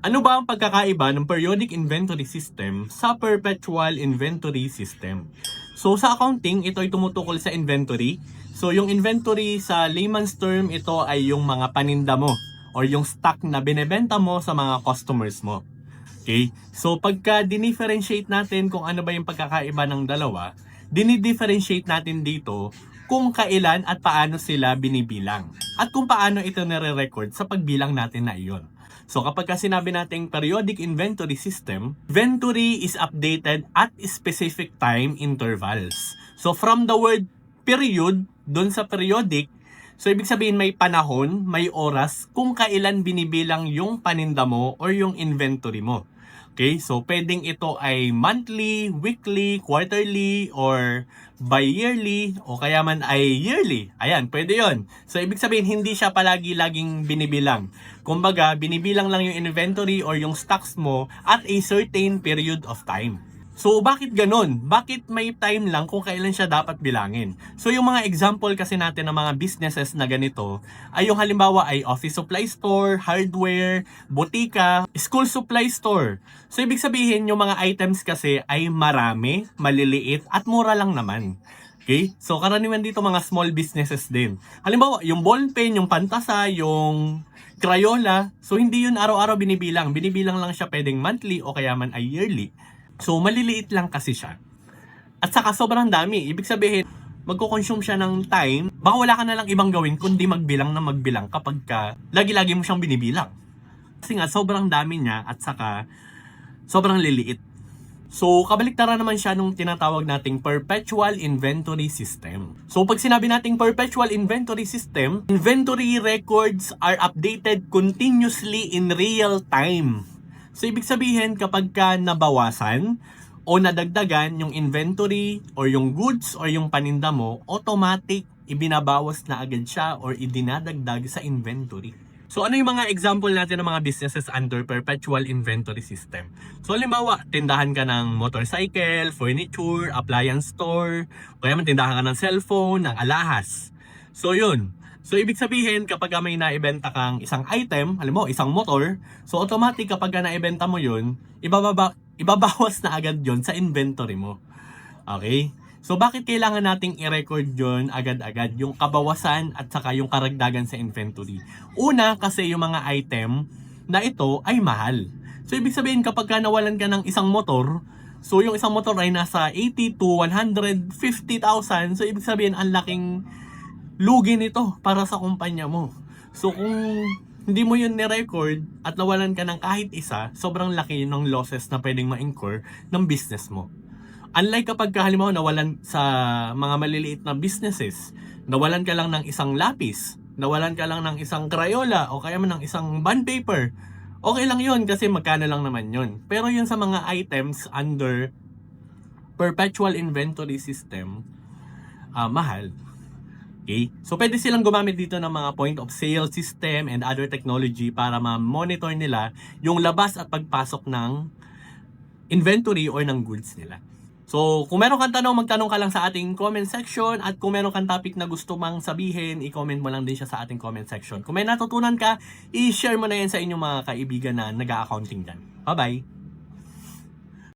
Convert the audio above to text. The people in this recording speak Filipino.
Ano ba ang pagkakaiba ng periodic inventory system sa perpetual inventory system? So sa accounting, ito ay tumutukol sa inventory. So yung inventory sa layman's term, ito ay yung mga paninda mo or yung stock na binebenta mo sa mga customers mo. Okay? So pagka dinifferentiate natin kung ano ba yung pagkakaiba ng dalawa, dinidifferentiate natin dito kung kailan at paano sila binibilang at kung paano ito nare-record sa pagbilang natin na iyon. So kapag sinabi nating periodic inventory system, inventory is updated at specific time intervals. So from the word period, dun sa periodic, so ibig sabihin may panahon, may oras kung kailan binibilang yung paninda mo or yung inventory mo. Okay, so pwedeng ito ay monthly, weekly, quarterly, or bi-yearly, o kaya man ay yearly. Ayan, pwede yon. So ibig sabihin, hindi siya palagi-laging binibilang. Kumbaga, binibilang lang yung inventory or yung stocks mo at a certain period of time. So, bakit ganun? Bakit may time lang kung kailan siya dapat bilangin? So, yung mga example kasi natin ng mga businesses na ganito, ay yung halimbawa ay office supply store, hardware, botika, school supply store. So, ibig sabihin, yung mga items kasi ay marami, maliliit, at mura lang naman. Okay? So, karaniwan dito mga small businesses din. Halimbawa, yung ballpen, yung pantasa, yung Crayola, so hindi yun araw-araw binibilang. Binibilang lang siya pwedeng monthly o kaya man ay yearly. So, maliliit lang kasi siya. At saka sobrang dami. Ibig sabihin, magko-consume siya ng time. Baka wala ka na lang ibang gawin kundi magbilang na magbilang kapag ka lagi-lagi mo siyang binibilang. Kasi nga, sobrang dami niya at saka sobrang liliit. So, kabaliktaran naman siya nung tinatawag nating perpetual inventory system. So, pag sinabi nating perpetual inventory system, inventory records are updated continuously in real time. So, ibig sabihin kapag ka nabawasan o nadagdagan yung inventory or yung goods or yung paninda mo, automatic ibinabawas na agad siya or idinadagdag sa inventory. So, ano yung mga example natin ng mga businesses under perpetual inventory system? So, halimbawa, tindahan ka ng motorcycle, furniture, appliance store, kaya man tindahan ka ng cellphone, ng alahas. So, yun. So, ibig sabihin, kapag may naibenta kang isang item, halimbawa, isang motor, so automatic kapag naibenta mo yun, ibabawas na agad yun sa inventory mo. Okay? So, bakit kailangan nating i-record yun agad-agad? Yung kabawasan at saka yung karagdagan sa inventory. Una, kasi yung mga item na ito ay mahal. So, ibig sabihin, kapag nawalan ka ng isang motor, so yung isang motor ay nasa 80 to 150,000, so ibig sabihin, ang laking lugi nito para sa kumpanya mo. So kung hindi mo yun ni-record at nawalan ka ng kahit isa, sobrang laki ng losses na pwedeng ma-incur ng business mo. Unlike kapag halimbawa nawalan sa mga maliliit na businesses, nawalan ka lang ng isang lapis, nawalan ka lang ng isang Crayola o kaya man ng isang bond paper, okay lang yun kasi magkano lang naman yun. Pero yun sa mga items under perpetual inventory system, mahal. Okay? So, pwede silang gumamit dito ng mga point of sale system and other technology para ma-monitor nila yung labas at pagpasok ng inventory or ng goods nila. So, kung meron kang tanong, magtanong ka lang sa ating comment section at kung meron kang topic na gusto mang sabihin, i-comment mo lang din siya sa ating comment section. Kung may natutunan ka, i-share mo na yan sa inyong mga kaibigan na nag-accounting dyan. Bye-bye!